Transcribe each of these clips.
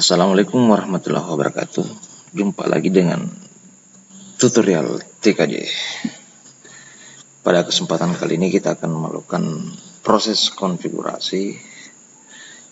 Assalamualaikum warahmatullahi wabarakatuh. Jumpa lagi dengan tutorial TKJ. Pada kesempatan kali ini kita akan melakukan proses konfigurasi,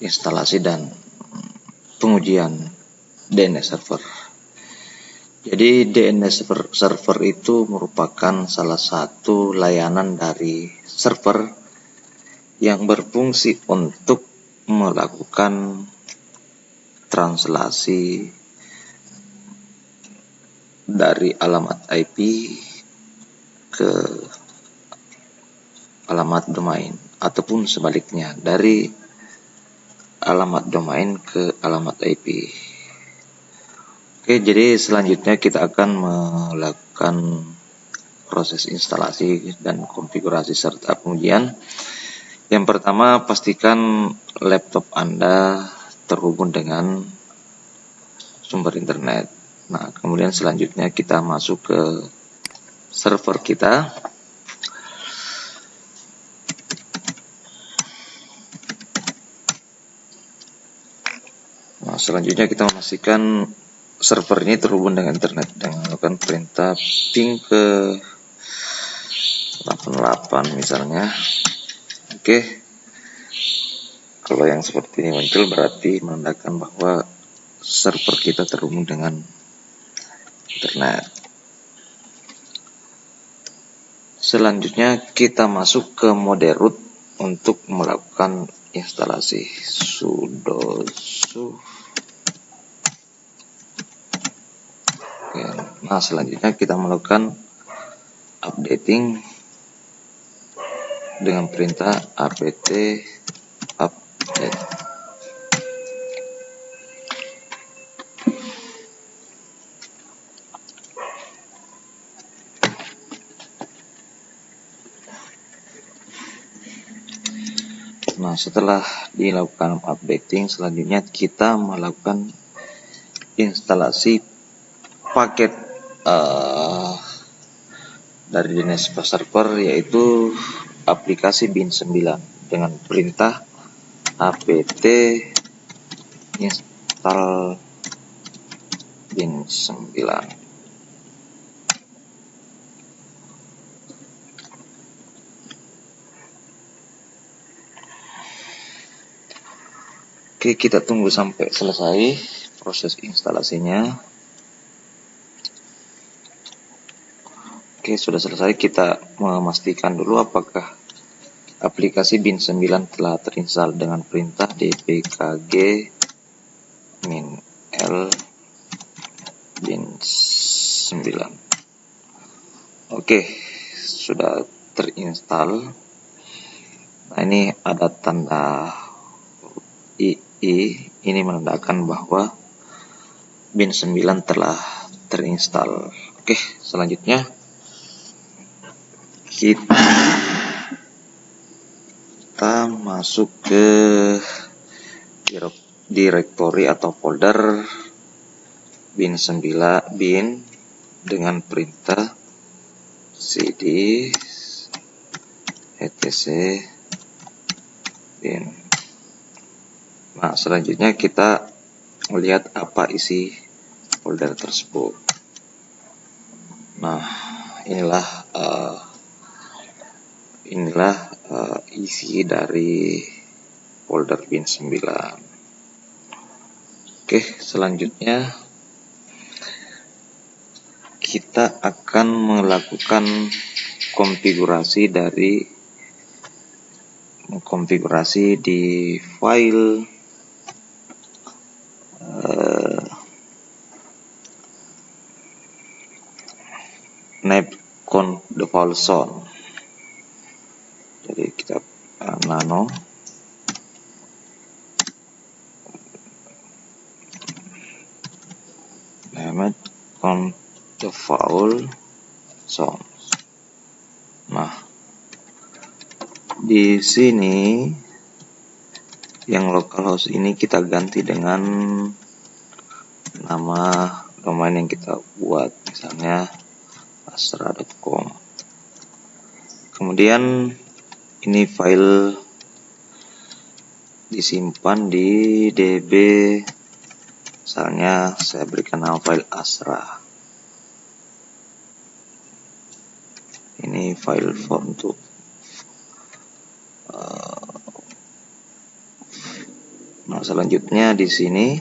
instalasi dan pengujian DNS server. Jadi DNS server itu merupakan salah satu layanan dari server yang berfungsi untuk melakukan translasi dari alamat IP ke alamat domain ataupun sebaliknya dari alamat domain ke alamat IP. Oke, jadi selanjutnya kita akan melakukan proses instalasi dan konfigurasi serta pengujian. Yang pertama, pastikan laptop Anda terhubung dengan sumber internet. Nah, kemudian selanjutnya kita masuk ke server kita. Nah, selanjutnya kita memastikan server ini terhubung dengan internet dengan melakukan perintah ping ke 88 misalnya. Oke. Kalau yang seperti ini muncul berarti menandakan bahwa server kita terhubung dengan internet. Selanjutnya kita masuk ke mode root untuk melakukan instalasi. Sudo su. Nah, selanjutnya kita melakukan updating dengan perintah apt update. Nah, setelah dilakukan updating, selanjutnya kita melakukan instalasi paket dari DNS server, yaitu aplikasi bin9 dengan perintah apt install bin9. Oke, kita tunggu sampai selesai proses instalasinya. Oke, sudah selesai. Kita memastikan dulu apakah aplikasi bin9 telah terinstall dengan perintah dpkg -l bin9. Oke, sudah terinstall. Nah, ini ada tanda ini menandakan bahwa bin9 telah terinstall. Oke, selanjutnya kita masuk ke direktori atau folder bin9 dengan perintah cd etc bin. Nah, selanjutnya kita melihat apa isi folder tersebut. Nah, inilah isi dari folder bin9. Oke, selanjutnya kita akan melakukan konfigurasi di file navconf default zone. Jadi kita nano navconf default zone. Nah, di sini yang localhost ini kita ganti dengan nama domain yang kita buat, misalnya astra.com. Kemudian ini file disimpan di db Misalnya saya berikan nama file Asra. Ini file untuk nah, selanjutnya di sini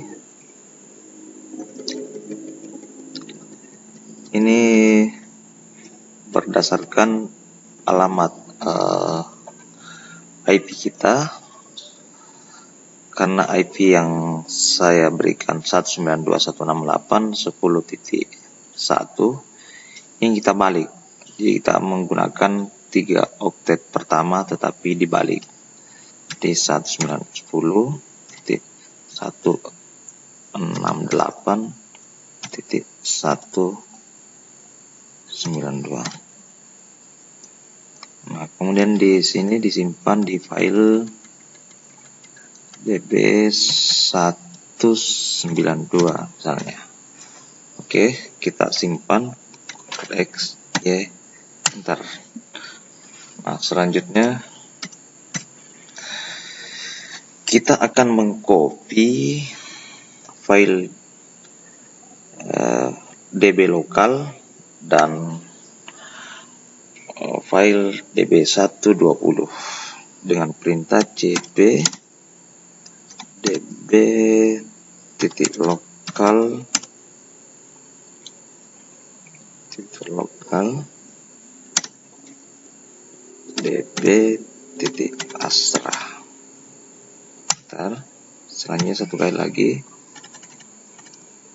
ini berdasarkan alamat IP kita, karena IP yang saya berikan 192.168.10.1 ini kita balik. Jadi kita menggunakan 3 oktet pertama tetapi dibalik di 19.10.168.192. Nah, kemudian di sini disimpan di file db192 misalnya. Oke, kita simpan, X, Y, enter. Nah, selanjutnya kita akan mengcopy file db lokal dan file db120 dengan perintah cp db.local db.asra. Bentar, selanjutnya satu kali lagi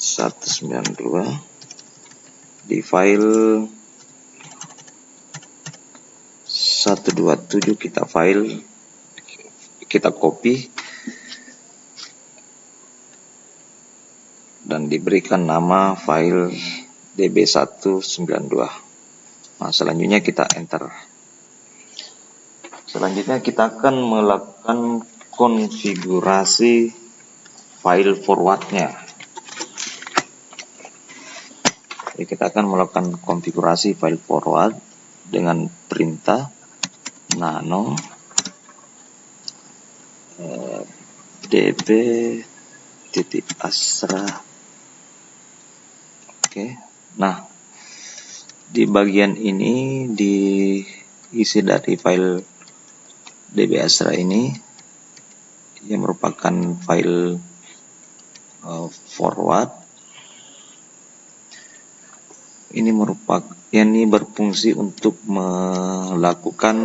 192 di file 127 kita copy dan diberikan nama file db192. Nah, selanjutnya kita enter. Selanjutnya kita akan melakukan konfigurasi file forwardnya. Jadi kita akan melakukan konfigurasi file forward dengan perintah nano db.asra. Oke. Nah, di bagian ini diisi dari file db asra ini yang merupakan file forward. Ini berfungsi untuk melakukan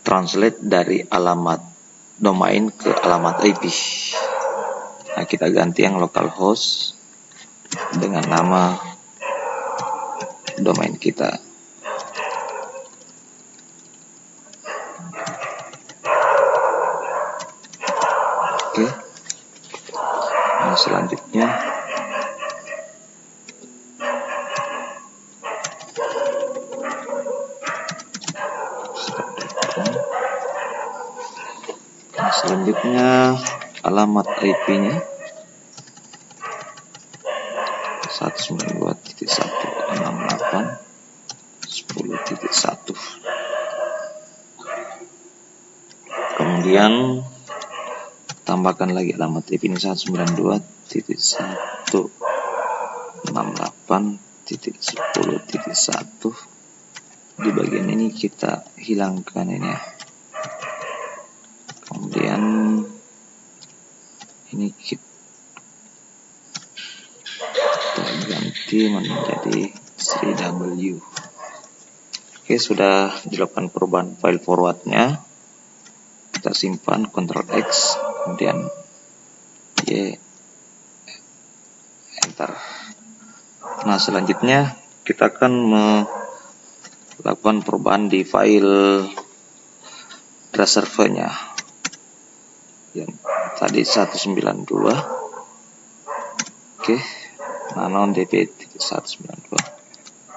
translate dari alamat domain ke alamat IP. Nah, kita ganti yang localhost dengan nama domain kita. Oke. Nah, selanjutnya alamat IP-nya 192.168.10.1. Kemudian tambahkan lagi alamat IP ini 192.168.10.1. Di bagian ini kita hilangkan ini ya. Kemudian ini kita ganti menjadi 3W. Oke, sudah dilakukan perubahan file forwardnya. Kita simpan, Ctrl X, kemudian Y, enter. Nah, selanjutnya kita akan melakukan perubahan di file servernya yang tadi 192. Oke, nano db.192.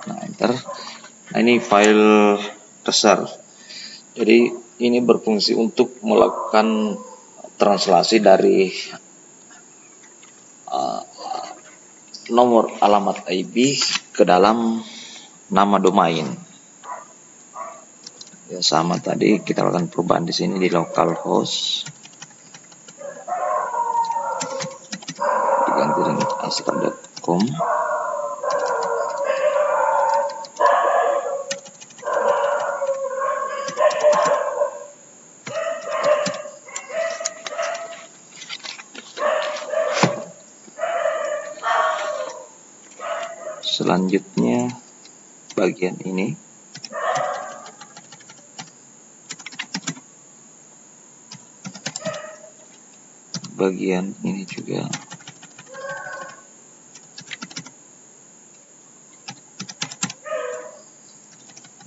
Nah, enter. Nah, ini file reserve. Jadi ini berfungsi untuk melakukan translasi dari nomor alamat IP ke dalam nama domain. Ya, sama tadi kita lakukan perubahan di sini di localhost. ganti dengan astra.com. Selanjutnya bagian ini, bagian ini juga.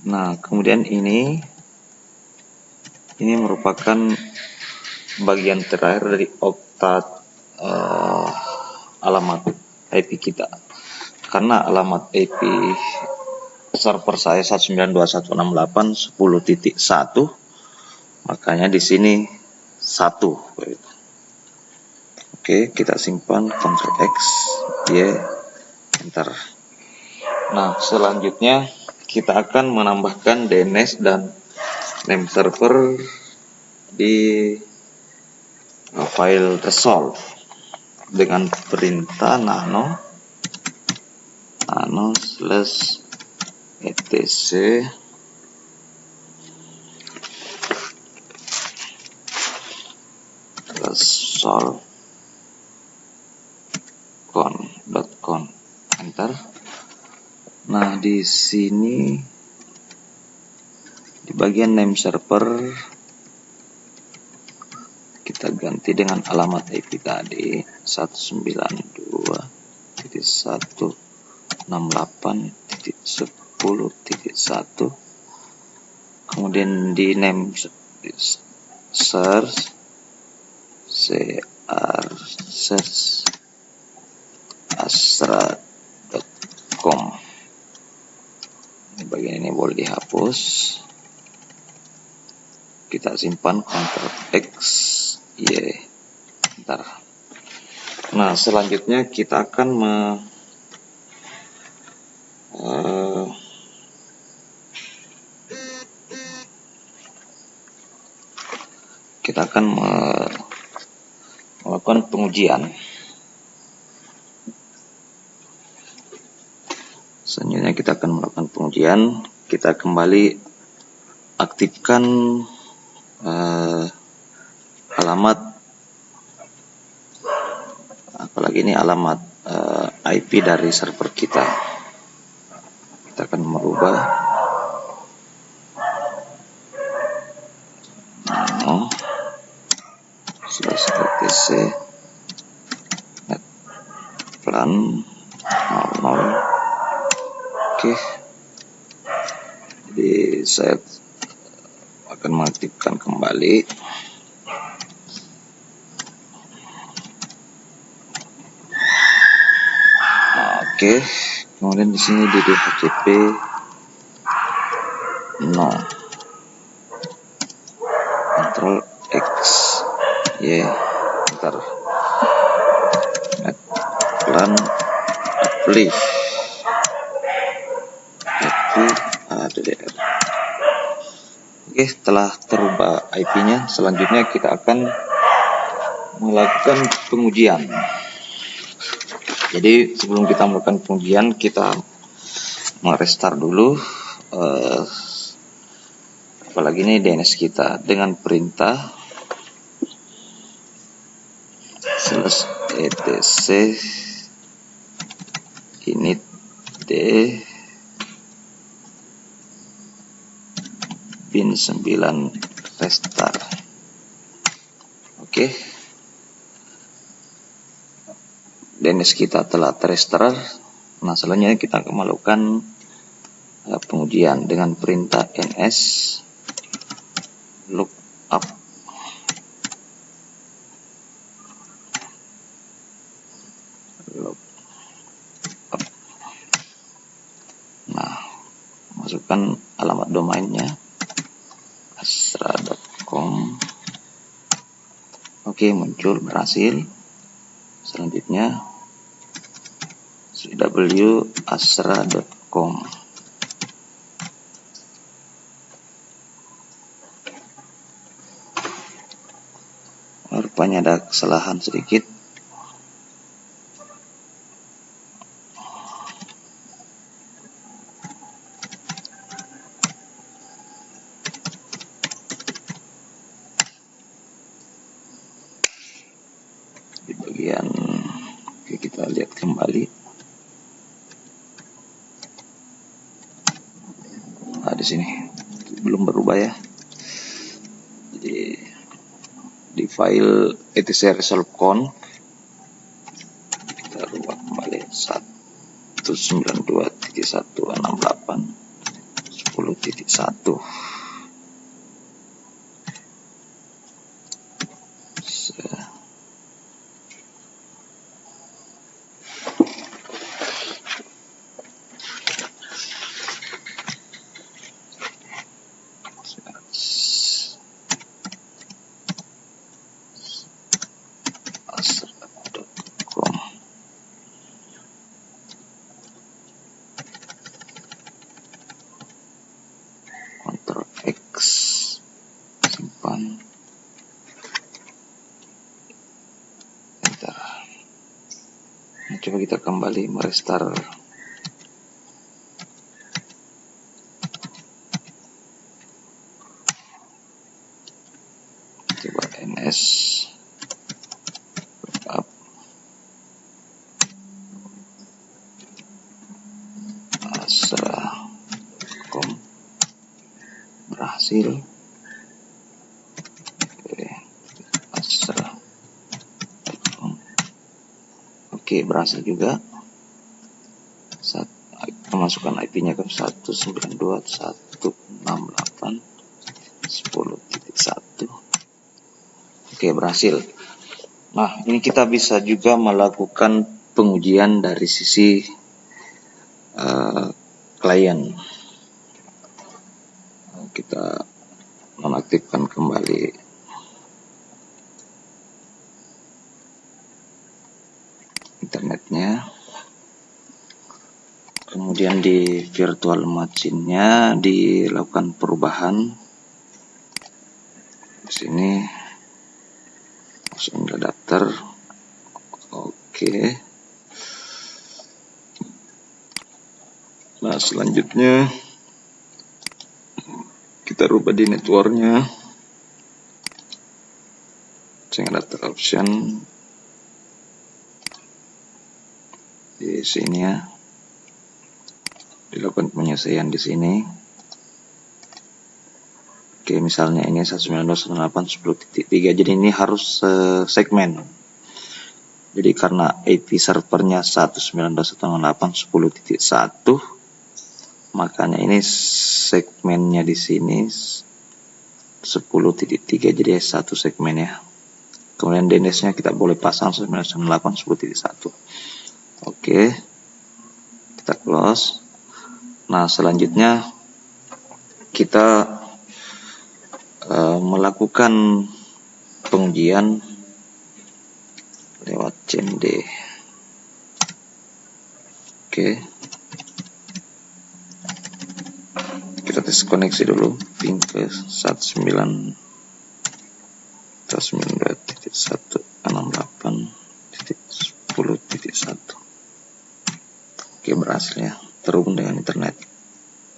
Nah, kemudian ini merupakan bagian terakhir dari oktat alamat IP kita. Karena alamat IP server saya 192.168.10.1, makanya di sini 1. Oke, kita simpan, Ctrl X, Y, Enter. Nah, selanjutnya kita akan menambahkan DNS dan name server di file resolve dengan perintah nano /etc resolve.com, enter. Nah, di sini di bagian name server kita ganti dengan alamat IP tadi 192.168.10.1. kemudian di name search astra.com. Bagian ini boleh dihapus, kita simpan, Ctrl X, Y, Enter. Nah, selanjutnya kita akan melakukan pengujian. Selanjutnya kita akan melakukan pengujian. Kita kembali aktifkan alamat, apalagi ini alamat IP dari server kita. Kita akan merubah /etc plan 00. Oke, jadi saya akan mengaktifkan kembali. Oke, kemudian di sini di DHCP no, Ctrl X, Y, Enter. Plan apply ADDR. Oke, setelah terubah IP-nya, selanjutnya kita akan melakukan pengujian. Jadi sebelum kita melakukan pengujian, kita merestart dulu apalagi ini DNS kita dengan perintah /etc init d bin 9 restart. Oke, DNS kita telah terrestart. Nah, selanjutnya kita akan melakukan pengujian dengan perintah ns lookup. Nah, masukkan alamat domainnya astra.com. Oke, muncul, berhasil. Selanjutnya www.astra.com. Rupanya ada kesalahan sedikit. di bagian kita lihat kembali. Nah, di sini belum berubah ya. Jadi di file etc resolve conf kita rubah kembali 192.168.10.1. Astra.com. Ctrl X, simpan, enter. Nah, coba kita kembali merestart. Coba ns backup astra.com, berhasil. Astra.com. Oke, berhasil juga. Masukkan IP-nya ke 192.168.10.1. Oke, berhasil. Nah, ini kita bisa juga melakukan pengujian dari sisi klien. Kita nonaktifkan kembali internetnya. Kemudian di virtual machine-nya dilakukan perubahan. Di sini langsung daftar. Oke. Nah, selanjutnya kita rubah di networknya. Change daftar option di sini ya. Dilakukan penyesuaian di sini. Oke, misalnya ini 192.168.10.3. Jadi ini harus segmen. Jadi karena IP servernya 192.168.10.1, makanya ini segmennya di sini 10.3, jadi satu segmen ya. Kemudian DNS-nya kita boleh pasang 192.168.10.1. Oke, kita close. Nah, selanjutnya kita melakukan pengujian lewat CMD. Oke, kita tes koneksi dulu, ping ke 192.168.10.1. Oke, berhasil ya, terhubung dengan internet,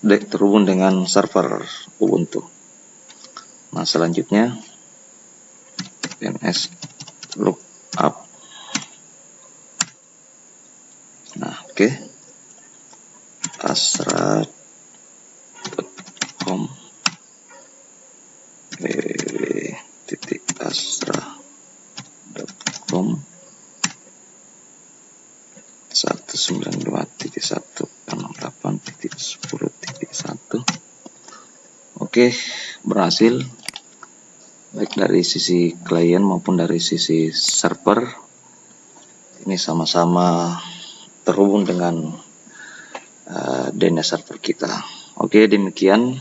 terhubung dengan server Ubuntu. Nah, selanjutnya DNS lookup. Nah, oke. Astra.com, www.astra.com 192.168.10.1. Oke, berhasil. Baik dari sisi klien maupun dari sisi server, ini sama-sama terhubung dengan DNS server kita. Oke, demikian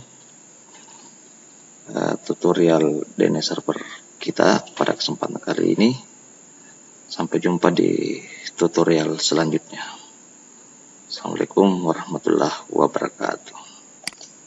tutorial DNS server kita pada kesempatan kali ini. Sampai jumpa di tutorial selanjutnya. Assalamualaikum warahmatullahi wabarakatuh.